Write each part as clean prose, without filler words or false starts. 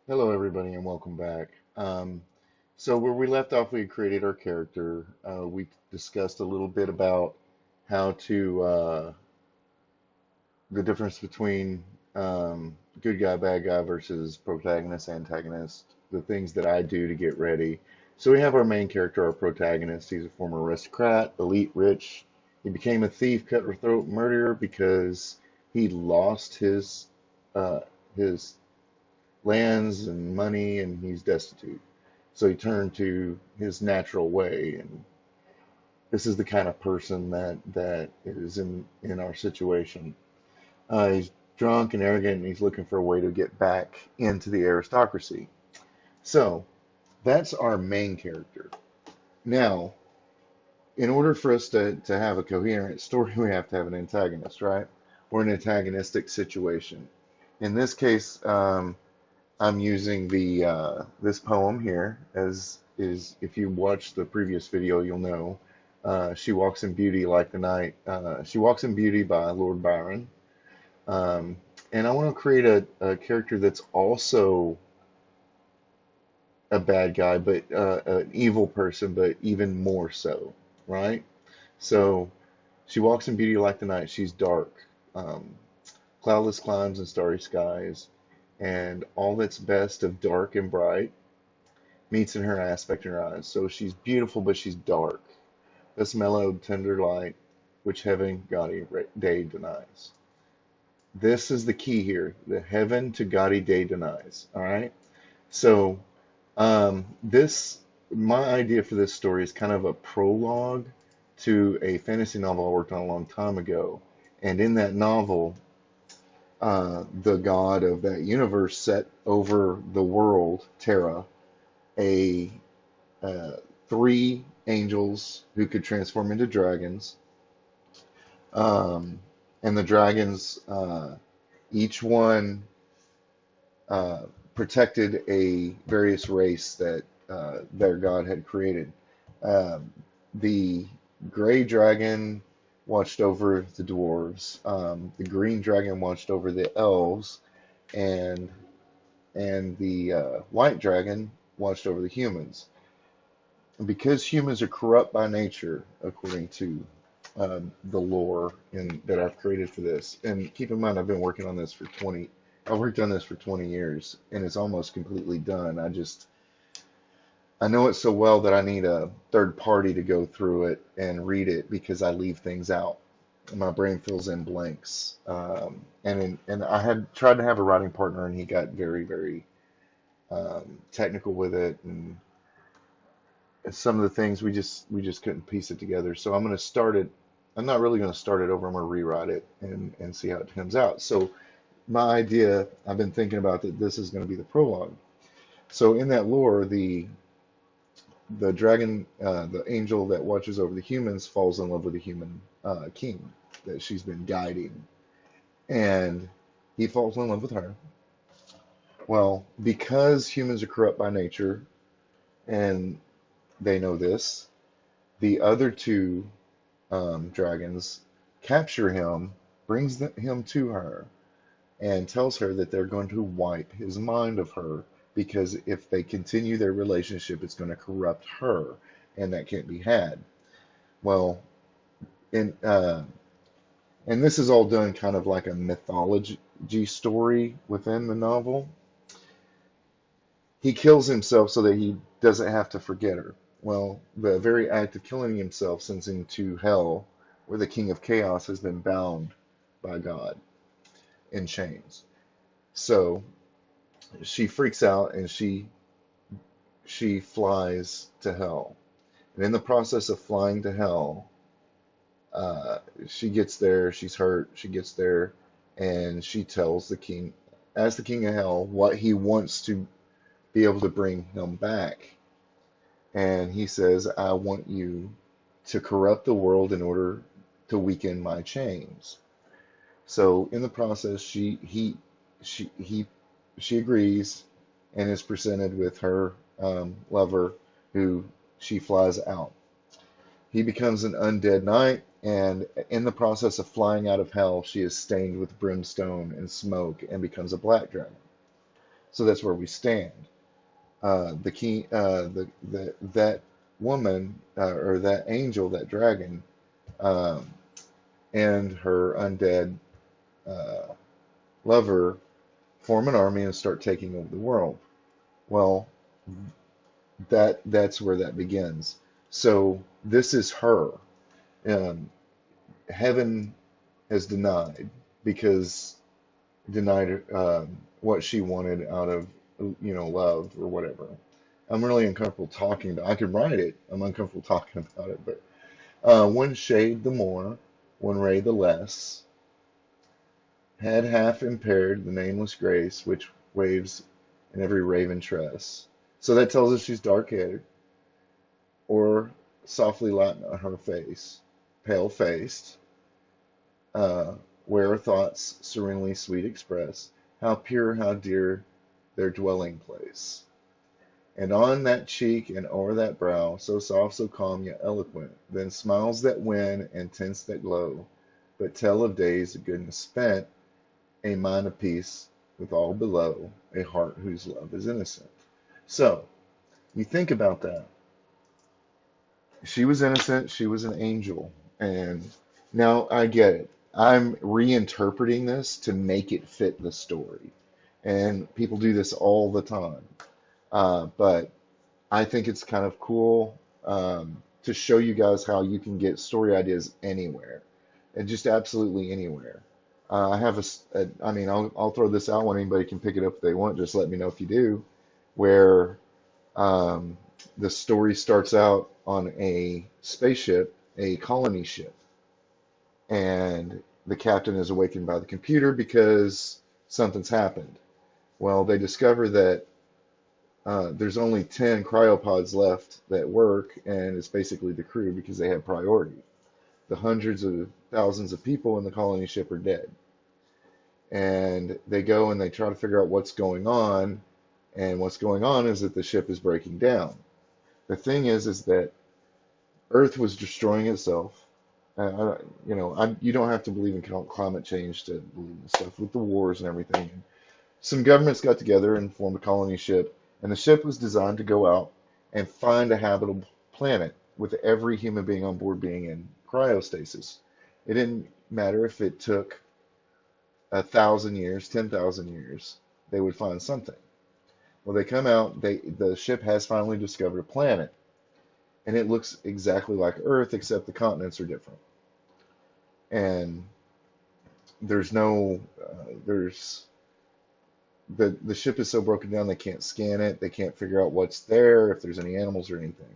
Hello, everybody, and welcome back. So, where we left off, we had created our character. We discussed a little bit about how the difference between good guy, bad guy versus protagonist, antagonist, the things that I do to get ready. So, we have our main character, our protagonist. He's a former aristocrat, elite, rich. He became a thief, cutthroat murderer because he lost uh, his lands and money, and he's destitute. So he turned to his natural way, and this is the kind of person that is in our situation. He's drunk and arrogant, and he's looking for a way to get back into the aristocracy. So that's our main character. Now, in order for us to have a coherent story, we have to have an antagonist, right? Or an antagonistic situation. In this case, I'm using the this poem here as is if you watch the previous video, you'll know. She walks in beauty like the night. She walks in beauty by Lord Byron. Um, and I want to create a character that's also a bad guy, but an evil person, but even more so, right? So she walks in beauty like the night. She's dark, um, cloudless climes and starry skies, and all that's best of dark and bright meets in her aspect in her eyes. So she's beautiful, but she's dark. This mellowed, tender light, which heaven, gaudy day denies. This is the key here. The heaven to gaudy day denies. All right. So this, my idea for this story is kind of a prologue to a fantasy novel I worked on a long time ago. And in that novel, the god of that universe set over the world, Terra, a uh, three angels who could transform into dragons. Um, and the dragons, each one uh, protected a various race that their god had created. Um, the gray dragon watched over the dwarves. The green dragon watched over the elves, and the white dragon watched over the humans. Because humans are corrupt by nature, according to the lore that I've created for this. And keep in mind, I've worked on this for 20 years, and it's almost completely done. I know it so well that I need a third party to go through it and read it because I leave things out. My brain fills in blanks. And I had tried to have a writing partner, and he got very, very technical with it, and some of the things we just couldn't piece it together. So I'm going to start it. I'm not really going to start it over. I'm going to rewrite it and see how it comes out. So my idea, I've been thinking about that this is going to be the prologue. So in that lore, the dragon, the angel that watches over the humans, falls in love with the human king that she's been guiding, and he falls in love with her. Well, because humans are corrupt by nature, and they know this, the other two dragons capture him, brings him to her, and tells her that they're going to wipe his mind of her because if they continue their relationship, it's going to corrupt her, and that can't be had. Well, and and this is all done kind of like a mythology story within the novel. He kills himself so that he doesn't have to forget her. Well, the very act of killing himself sends him to hell, where the king of chaos has been bound by God in chains. So she freaks out and she flies to hell. And in the process of flying to hell, she gets there, she's hurt, she gets there, and she tells the king, as the king of hell, what he wants to be able to bring him back. And he says, I want you to corrupt the world in order to weaken my chains. So in the process, she he she agrees and is presented with her lover, who she flies out. He becomes an undead knight, and in the process of flying out of hell, she is stained with brimstone and smoke and becomes a black dragon. So that's where we stand. The key, that woman or that angel, that dragon, um, and her undead uh, lover form an army and start taking over the world. Well, that's where that begins. So this is her. Um, Heaven has because denied what she wanted out of love or whatever. I'm really uncomfortable talking about. I could write it. I'm uncomfortable talking about it, but one shade the more, one ray the less, had half impaired the nameless grace which waves in every raven tress. So that tells us she's dark-haired, or softly Latin on her face, pale-faced, uh, where thoughts serenely sweet express, how pure, how dear their dwelling place. And on that cheek and o'er that brow, so soft, so calm, yet eloquent, then smiles that win and tints that glow, but tell of days of goodness spent, a mind of peace with all below, a heart whose love is innocent. So, you think about that. She was innocent, she was an angel. And now I get it. I'm reinterpreting this to make it fit the story. And people do this all the time. But I think it's kind of cool to show you guys how you can get story ideas anywhere, and just absolutely anywhere. I have I mean, I'll throw this out when anybody can pick it up if they want. Just let me know if you do. Where um, the story starts out on a spaceship, a colony ship, and the captain is awakened by the computer because something's happened. Well, they discover that there's only 10 cryopods left that work, and it's basically the crew because they have priority. The hundreds of thousands of people in the colony ship are dead. And they go and they try to figure out what's going on, and what's going on is that the ship is breaking down. The thing is that Earth was destroying itself. You don't have to believe in climate change to believe in stuff with the wars and everything. Some governments got together and formed a colony ship, and the ship was designed to go out and find a habitable planet with every human being on board being in cryostasis. It didn't matter if it took 1,000 years, 10,000 years, they would find something. Well, they come out, the ship has finally discovered a planet, and it looks exactly like Earth, except the continents are different. And there's no, there's the ship is so broken down they can't scan it. They can't figure out what's there, if there's any animals or anything.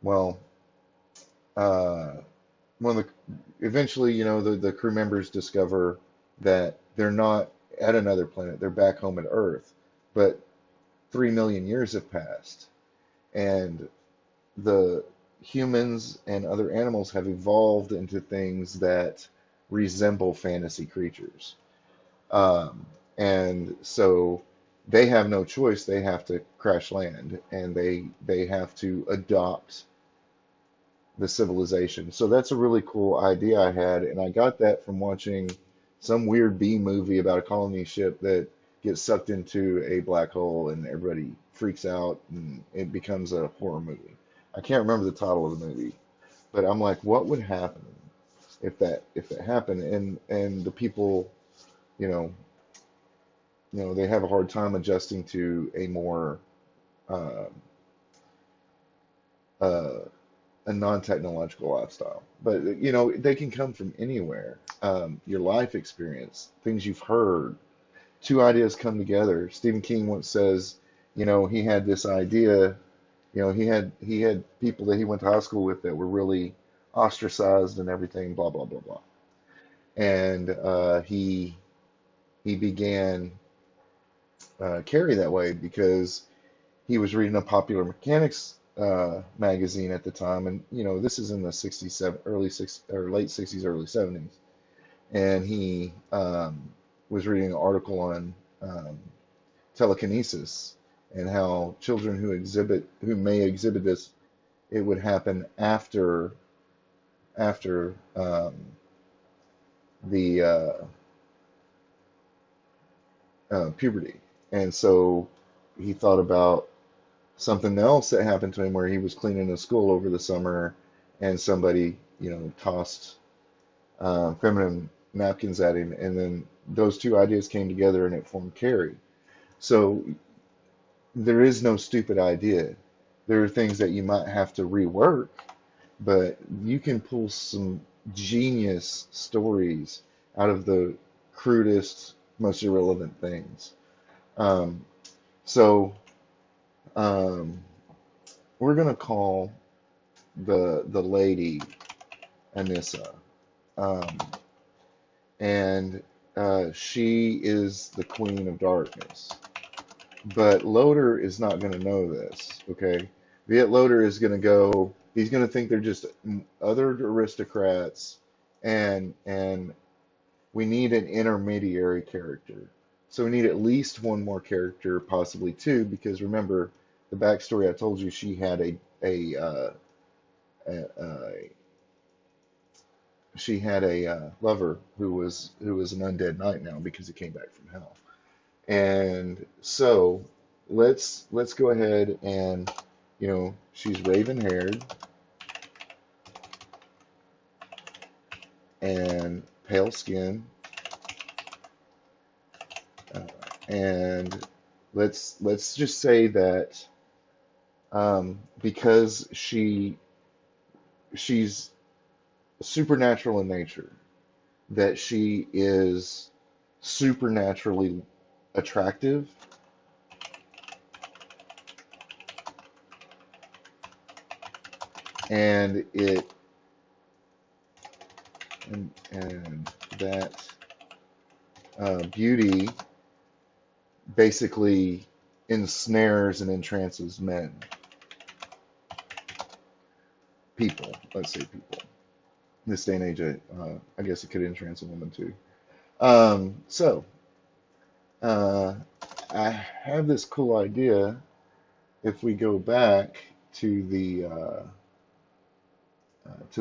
Well, uh, one of eventually, the crew members discover that they're not at another planet. They're back home at Earth, but 3 million years have passed, and the humans and other animals have evolved into things that resemble fantasy creatures. Um, and so they have no choice. They have to crash land, and they have to adopt the civilization. So that's a really cool idea I had, and I got that from watching some weird B movie about a colony ship that gets sucked into a black hole, and everybody freaks out, and it becomes a horror movie. I can't remember the title of the movie, but I'm like, what would happen if that happened? And the people, you know, they have a hard time adjusting to a more uh, uh, a non-technological lifestyle. But they can come from anywhere. Your life experience, things you've heard, two ideas come together. Stephen King once says, he had this idea. He had people that he went to high school with that were really ostracized and everything, blah blah blah blah. And he began Carrie that way because he was reading a popular mechanics magazine at the time, and this is in the 67 early six or late 60s, early 70s, and he was reading an article on telekinesis and how children who may exhibit this, it would happen after the puberty. And so he thought about something else that happened to him where he was cleaning the school over the summer and somebody, tossed feminine napkins at him. And then those two ideas came together and it formed Carrie. So there is no stupid idea. There are things that you might have to rework, but you can pull some genius stories out of the crudest, most irrelevant things. Um, so um, we're gonna call the lady Anissa, um, and she is the Queen of Darkness. But Loader is not going to know this, okay? Viet Loader is going to go. He's going to think they're just other aristocrats, and we need an intermediary character. So we need at least one more character, possibly two, because remember the backstory I told you. She had a she had a lover who was an undead knight now because he came back from hell. And so let's go ahead and she's raven haired and pale skin, uh, and let's just say that because she's supernatural in nature, that she is supernaturally attractive, and it and that beauty basically ensnares and entrances men, people, let's say people. In this day and age, I guess it could entrance a woman too. So uh, I have this cool idea. If we go back to the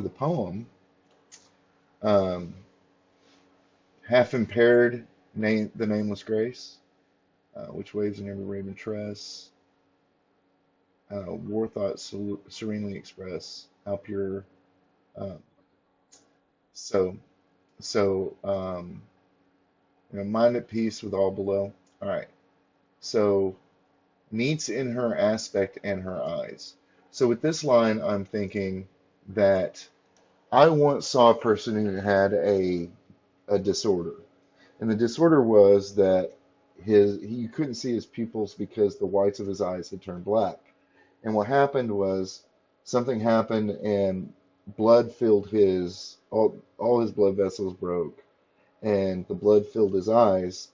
poem, um, half impaired, the nameless grace, which waves in every raven tress, war thoughts serenely express, how pure. Uh, so so mind at peace with all below. All right. So neats in her aspect and her eyes. So with this line, I'm thinking that I once saw a person who had a disorder, and the disorder was that you couldn't see his pupils because the whites of his eyes had turned black. And what happened was something happened and blood filled all his blood vessels broke, and the blood filled his eyes,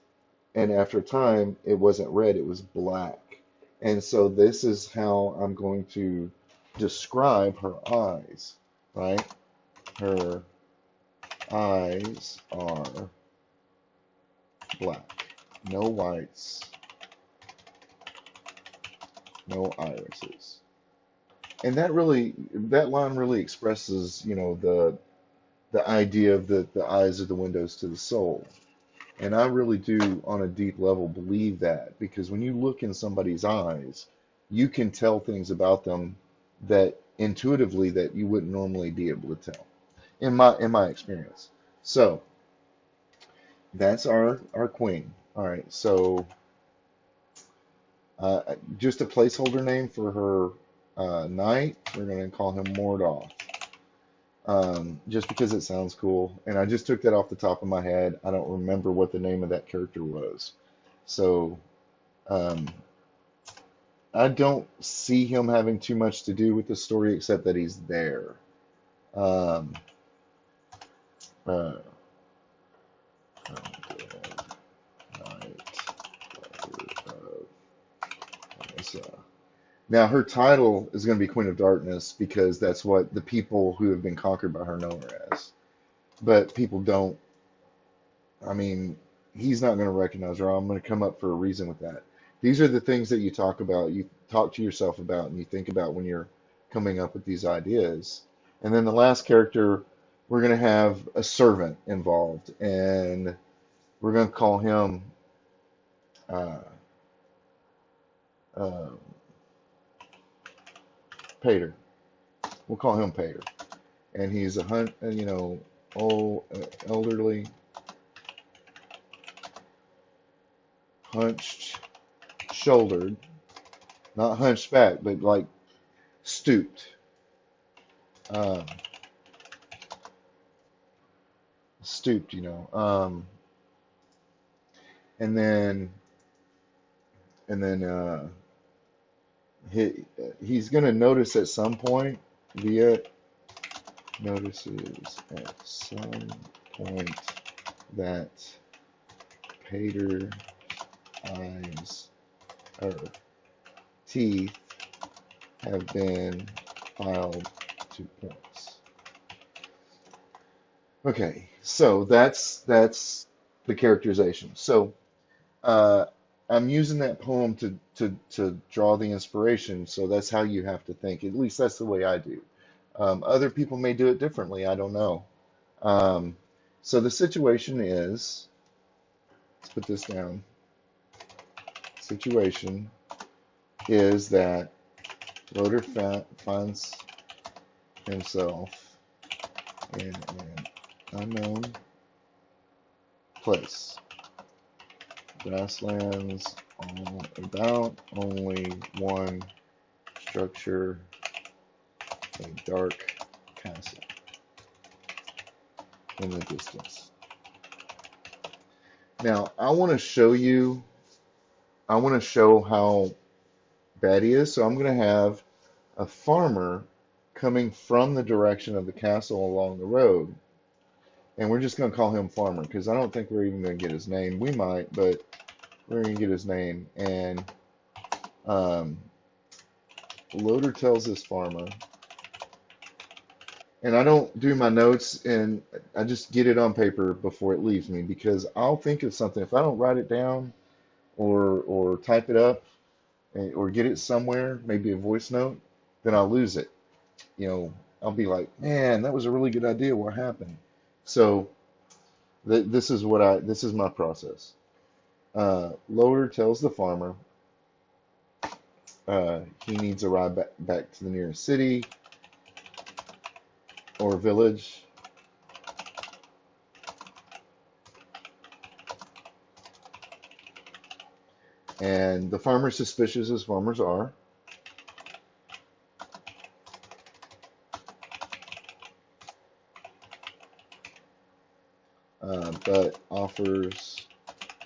and after a time it wasn't red, it was black. And so this is how I'm going to describe her eyes, right? Her eyes are black, no whites, no irises. And that line really expresses, the idea of the eyes are the windows to the soul. And I really do, on a deep level, believe that because when you look in somebody's eyes, you can tell things about them that intuitively that you wouldn't normally be able to tell, in my experience. So that's our queen. All right. So just a placeholder name for her knight. We're going to call him Mordoth. Just because it sounds cool, and I just took that off the top of my head. I don't remember what the name of that character was. So Um, I don't see him having too much to do with the story except that he's there. Um, uh, Knight of Nyssa. Now, her title is going to be Queen of Darkness because that's what the people who have been conquered by her know her as. But people don't, I mean, he's not going to recognize her. I'm going to come up for a reason with that. These are the things that you talk about, you talk to yourself about, and you think about when you're coming up with these ideas. And then the last character, we're going to have a servant involved, and we're going to call him uh, Pater. We'll call him Pater. And he's old, elderly, hunched, shouldered, not hunched back, but like stooped. Um, stooped, and then and then he's going to notice at some point. Viet notices at some point that Pater's eyes or teeth have been filed to points. Okay, so that's the characterization. So uh, I'm using that poem to draw the inspiration. So that's how you have to think. At least that's the way I do. Other people may do it differently. I don't know. Um, so the situation is, let's put this down. Situation is that Loader finds himself in an unknown place. Grasslands all about, only one structure, a dark castle in the distance. Now, I want to show how bad he is. So I'm going to have a farmer coming from the direction of the castle along the road. And we're just going to call him Farmer because I don't think we're even going to get his name. We might, but we're going to get his name. And um, Loader tells this farmer, and I don't do my notes and I just get it on paper before it leaves me because I'll think of something. If I don't write it down or type it up or get it somewhere, maybe a voice note, then I'll lose it. I'll be like, man, that was a really good idea. What happened? So this is my process. Loader tells the farmer he needs a ride back to the nearest city or village. And the farmer's suspicious as farmers are. But offers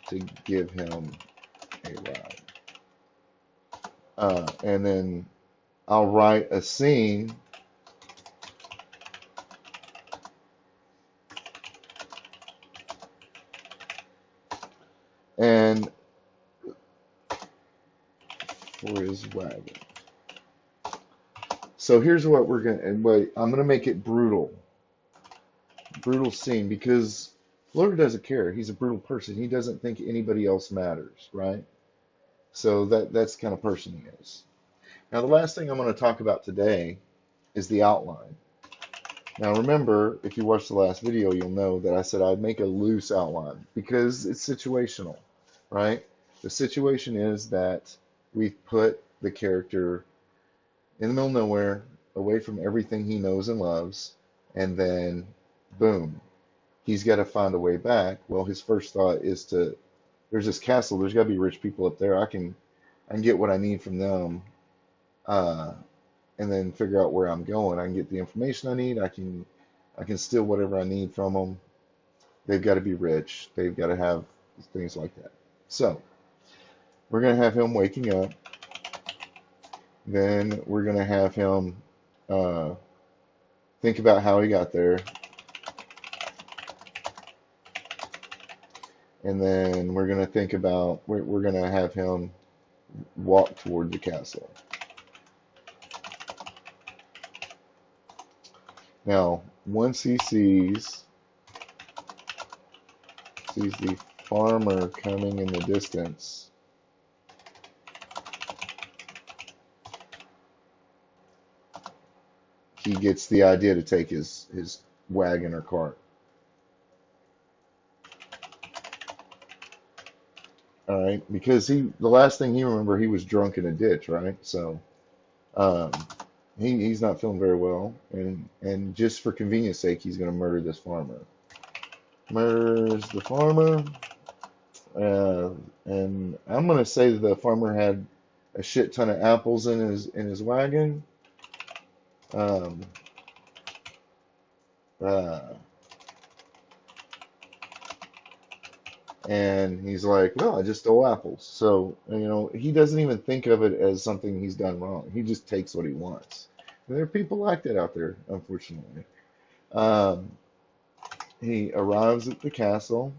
to give him a ride. And then I'll write a scene and for his wagon. So here's what we're gonna, and wait, I'm gonna make it brutal, brutal scene because Loader doesn't care. He's a brutal person. He doesn't think anybody else matters, right? So that's the kind of person he is. Now the last thing I'm going to talk about today is the outline. Now remember, if you watched the last video, you'll know that I said I'd make a loose outline because it's situational, right? The situation is that we've put the character in the middle of nowhere, away from everything he knows and loves, and then boom, he's got to find a way back. Well, his first thought is there's this castle, there's got to be rich people up there. I can get what I need from them, uh, and then figure out where I'm going. I can get the information I need. I can steal whatever I need from them. They've got to be rich. They've got to have things like that. So we're going to have him waking up. Then we're going to have him uh, think about how he got there. And then we're going to think about, we're going to have him walk toward the castle. Now, once he sees the farmer coming in the distance, he gets the idea to take his wagon or cart. All right, because the last thing he remember, he was drunk in a ditch, right? So um, he's not feeling very well, and just for convenience sake, he's going to murder this farmer. Murders the farmer, uh, and I'm going to say that the farmer had a shit ton of apples in his wagon. Um, uh, and he's like, "Well, I just stole apples." So, he doesn't even think of it as something he's done wrong. He just takes what he wants. And there are people like that out there, unfortunately. Um, he arrives at the castle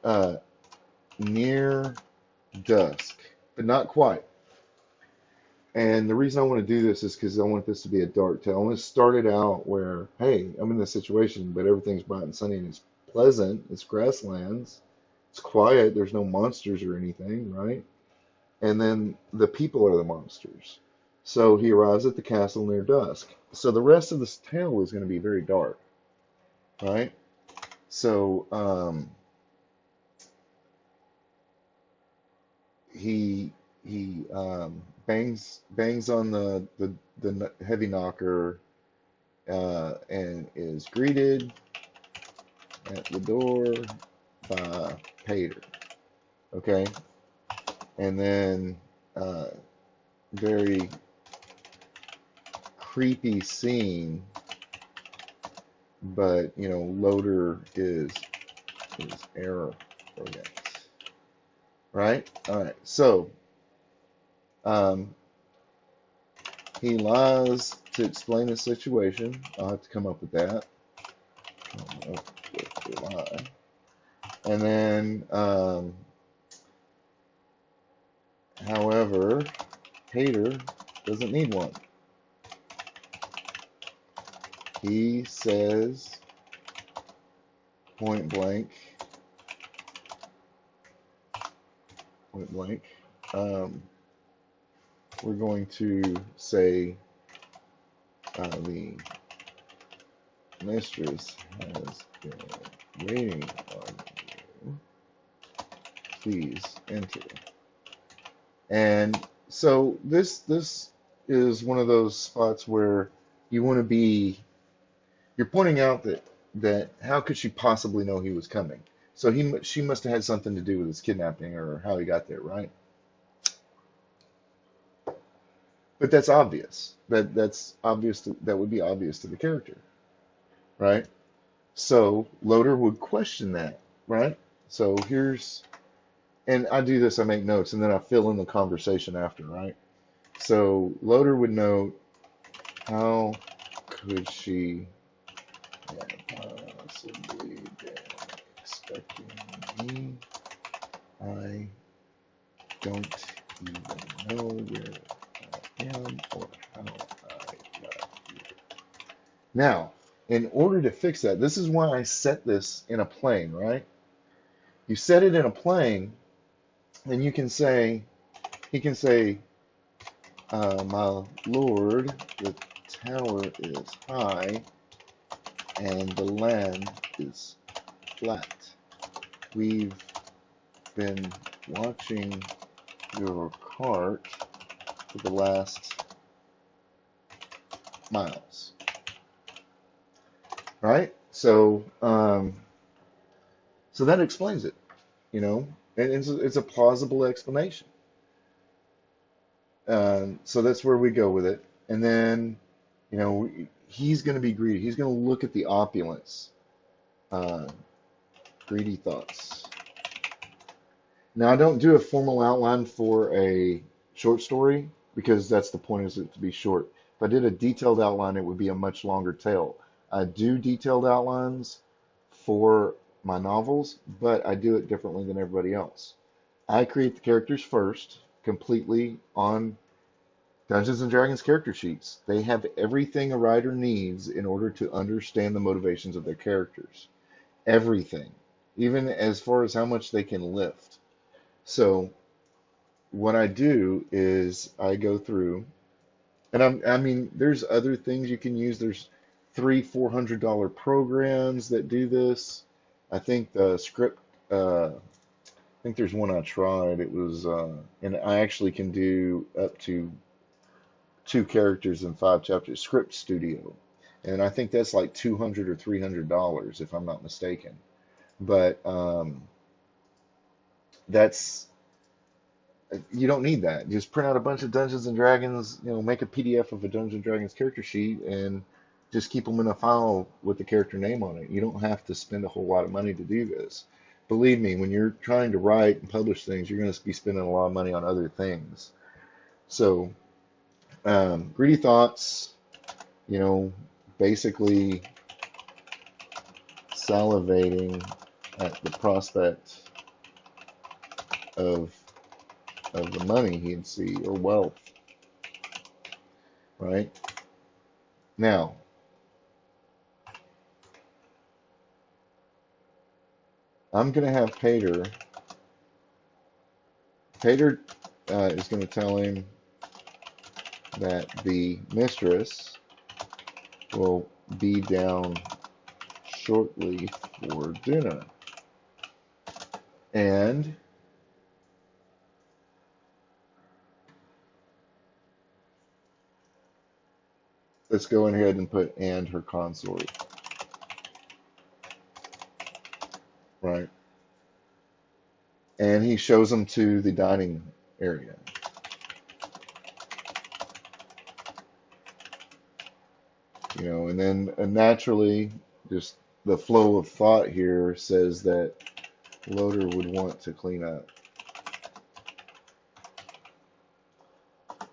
uh, near dusk, but not quite. And the reason I want to do this is because I want this to be a dark tale. I want to start it out where, hey, I'm in this situation, but everything's bright and sunny and it's pleasant. It's grasslands. It's quiet. There's no monsters or anything, right? And then the people are the monsters. So he arrives at the castle near dusk. So the rest of this tale is going to be very dark, right? So he bangs on the heavy knocker and is greeted at the door by Pater. Okay, and then uh, very creepy scene, but Loader is arrogant, right? All right, so um, he lies to explain the situation. I'll have to come up with that. Come up with the lie. And then, however, Hater doesn't need one. He says point blank, point blank, um, we're going to say the mistress has been waiting on you. Please enter. And so this is one of those spots where you want to be you're pointing out that how could she possibly know he was coming? So she must have had something to do with his kidnapping or how he got there, right? But that's obvious. That's obvious that would be obvious to the character, right? So Loader would question that, right? So and I do this, I make notes, and then I fill in the conversation after, right? So Loader would note, how could she have possibly been expecting me? I don't even know where I am or how I got here. Now, in order to fix that, this is why I set this in a plane, right? You set it in a plane, and he can say, my lord, the tower is high and the land is flat. We've been watching your cart for the last miles, right? So that explains it, and it's a plausible explanation. So that's where we go with it. And then, he's going to be greedy. He's going to look at the opulence. Uh, Greedy thoughts. Now, I don't do a formal outline for a short story because that's the point, is it to be short. If I did a detailed outline, it would be a much longer tale. I do detailed outlines for my novels, but I do it differently than everybody else. I create the characters first, completely on Dungeons and Dragons character sheets. They have everything a writer needs in order to understand the motivations of their characters. Everything, even as far as how much they can lift. So what I do is I go through, and I mean, there's other things you can use. There's $300-$400 programs that do this. I think the script, I think there's one I tried. It was, and I actually can do up to 2 characters in 5 chapters, Script Studio. And I think that's like 200 or $300 if I'm not mistaken. But that's you don't need that. Just print out a bunch of Dungeons and Dragons, make a PDF of a Dungeons and Dragons character sheet and just keep them in a file with the character name on it. You don't have to spend a whole lot of money to do this. Believe me, when you're trying to write and publish things, you're going to be spending a lot of money on other things. So, greedy thoughts, you know, basically salivating at the prospect of the money he'd see or wealth, right? Now, I'm going to have Pater. Pater is going to tell him that the mistress will be down shortly for dinner. And let's go ahead and put and her consort, right? And he shows them to the dining area. And then naturally, just the flow of thought here says that Loader would want to clean up.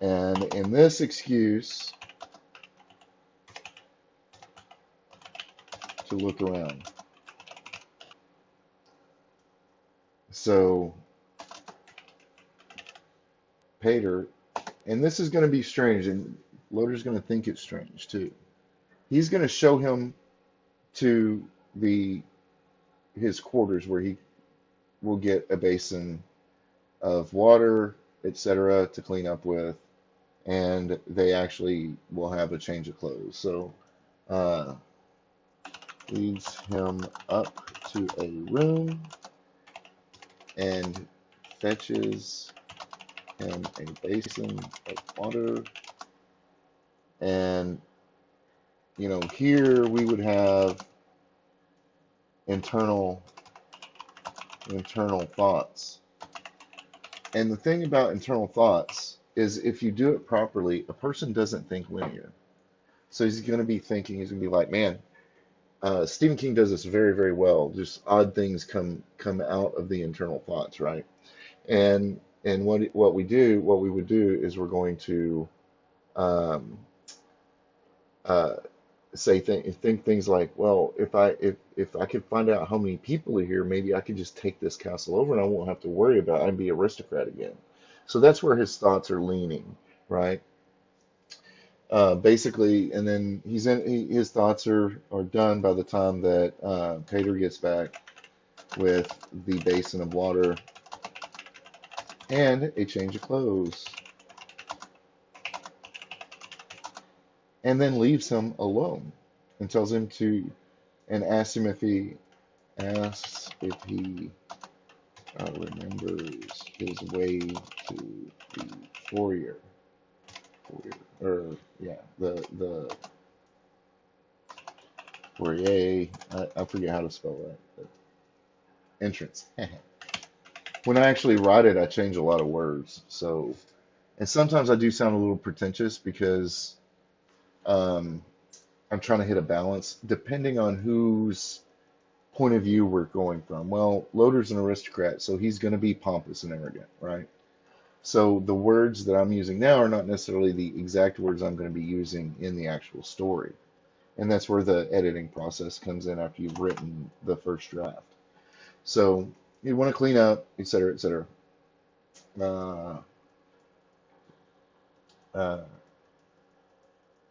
And in this excuse, to look around. So, Pater, and this is going to be strange, and Loader's going to think it's strange too. He's going to show him to the his quarters where he will get a basin of water, etc., to clean up with, and they actually will have a change of clothes. So, uh, leads him up to a room and fetches him a basin of water. And, here we would have internal thoughts. And the thing about internal thoughts is if you do it properly, a person doesn't think linear. So he's going to be thinking, he's going to be like, man, Stephen King does this very, very well. Just odd things come out of the internal thoughts, right? And what we would do is we're going to um, uh, think things like, well, if I could find out how many people are here, maybe I could just take this castle over and I won't have to worry about it and be aristocrat again. So that's where his thoughts are leaning, right? Basically, and then his thoughts are done by the time that Pater gets back with the basin of water and a change of clothes, and then leaves him alone and tells him to and asks if he remembers his way to the foyer, or yeah, the foyer. I forget how to spell that. Entrance. When I actually write it, I change a lot of words. So, and sometimes I do sound a little pretentious because um, I'm trying to hit a balance depending on whose point of view we're going from. Well, Loader's an aristocrat, so he's going to be pompous and arrogant, right? So the words that I'm using now are not necessarily the exact words I'm going to be using in the actual story. And that's where the editing process comes in after you've written the first draft. So you want to clean up, et cetera, et cetera. Uh, uh,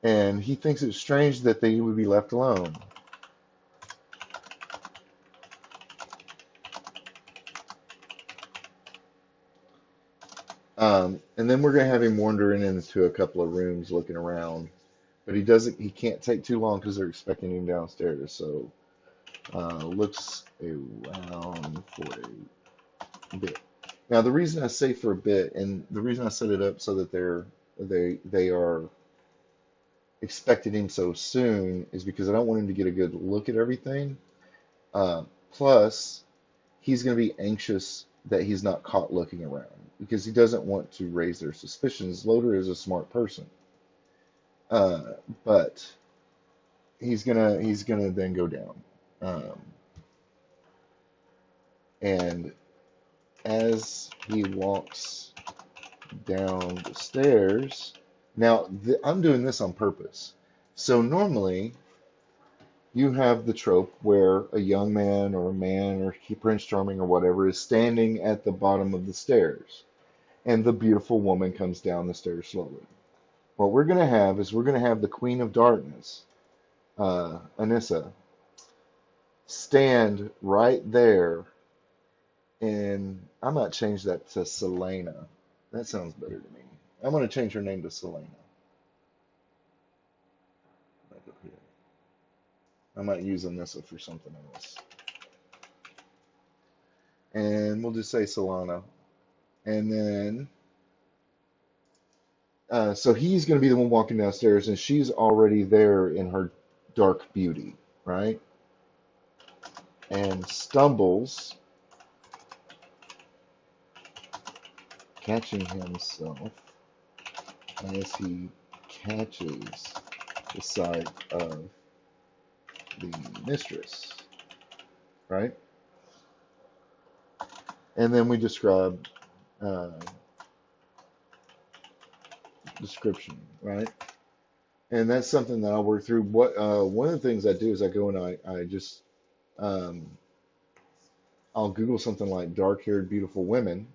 and he thinks it's strange that they would be left alone. And then we're going to have him wandering into a couple of rooms looking around. But he can't take too long because they're expecting him downstairs. So Looks around for a bit. Now, the reason I say for a bit, and the reason I set it up so that they are expecting him so soon, is because I don't want him to get a good look at everything. Plus, he's going to be anxious that he's not caught looking around because he doesn't want to raise their suspicions. Loader is a smart person, uh, but he's gonna then go down, um, and as he walks down the stairs. Now, I'm doing this on purpose. So normally you have the trope where a young man or a man or Prince Charming or whatever is standing at the bottom of the stairs, and the beautiful woman comes down the stairs slowly. What we're going to have is we're going to have the Queen of Darkness, Anissa, stand right there, and I might change that to Selena. That sounds better to me. I'm going to change her name to Selena. Back up here. I might use Anissa for something else. And we'll just say Solana. And then, so he's going to be the one walking downstairs, and she's already there in her dark beauty, right? And stumbles, catching himself as he catches the sight of the mistress, right? And then we describe uh, description, right? And that's something that I'll work through. What one of the things I do is I go and I just um, I'll Google something like dark-haired beautiful women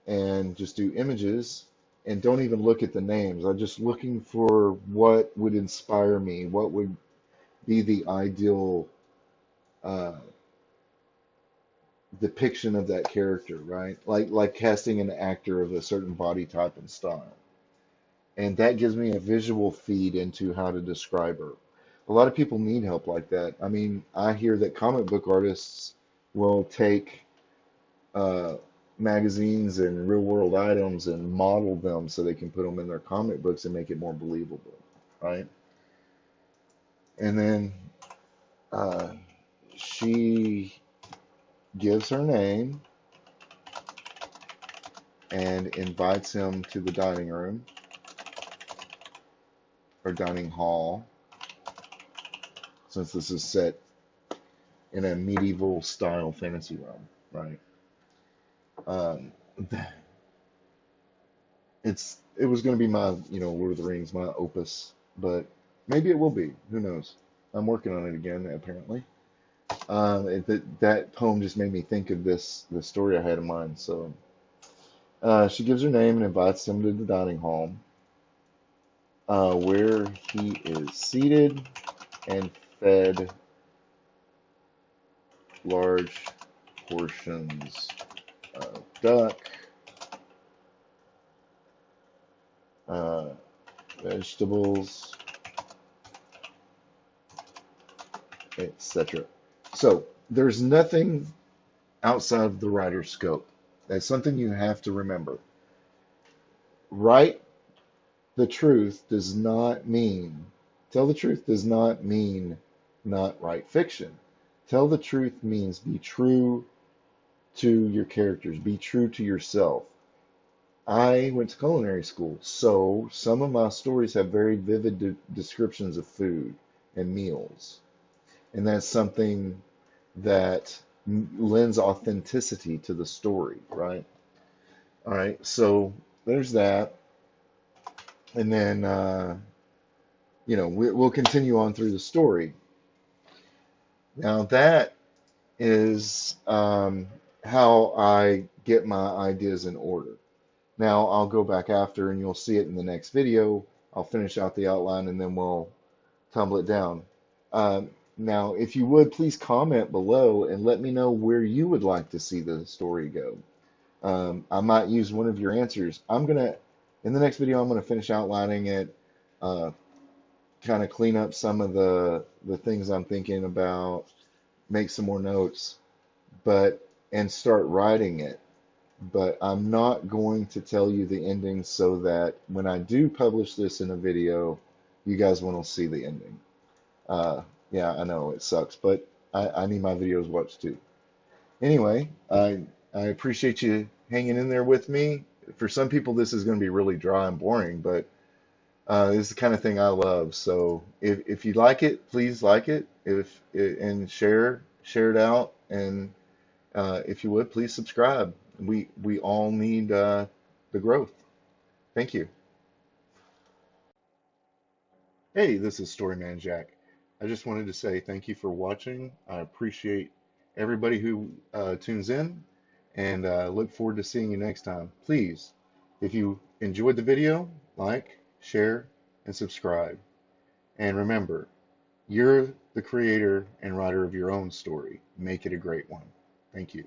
and just do images and don't even look at the names. I'm just looking for what would inspire me, what would be the ideal uh, depiction of that character, right? Like casting an actor of a certain body type and style. And that gives me a visual feed into how to describe her. A lot of people need help like that. I mean, I hear that comic book artists will take uh, magazines and real world items and model them so they can put them in their comic books and make it more believable, right? And then uh, she gives her name and invites him to the dining room or dining hall, since this is set in a medieval style fantasy realm, right? Um, it was going to be my, Lord of the Rings, my opus, but maybe it will be. Who knows? I'm working on it again, apparently. That poem just made me think of the story I had in mind. So she gives her name and invites him to the dining hall, where he is seated and fed large portions of duck, uh, vegetables, etc. So there's nothing outside of the writer's scope. That's something you have to remember. Write the truth does not mean, tell the truth does not mean not write fiction. Tell the truth means be true to your characters, be true to yourself. I went to culinary school, so some of my stories have very vivid descriptions of food and meals. And that's something that lends authenticity to the story, right? All right, so there's that. And then, we'll continue on through the story. Now, that is how I get my ideas in order. Now, I'll go back after and you'll see it in the next video. I'll finish out the outline and then we'll tumble it down. Now, if you would, please comment below and let me know where you would like to see the story go. I might use one of your answers. In the next video, I'm gonna finish outlining it, kind of clean up some of the things I'm thinking about, make some more notes, but and start writing it. But I'm not going to tell you the ending so that when I do publish this in a video, you guys want to see the ending. Uh, yeah, I know it sucks, but I need my videos watched too. Anyway, I appreciate you hanging in there with me. For some people, this is going to be really dry and boring, but this is the kind of thing I love. So if you like it, please like it. If and share it out, and if you would, please subscribe. We all need the growth. Thank you. Hey, this is StoryMan-Jack. I just wanted to say thank you for watching. I appreciate everybody who tunes in, and look forward to seeing you next time. Please, if you enjoyed the video, like, share, and subscribe. And remember, you're the creator and writer of your own story. Make it a great one. Thank you.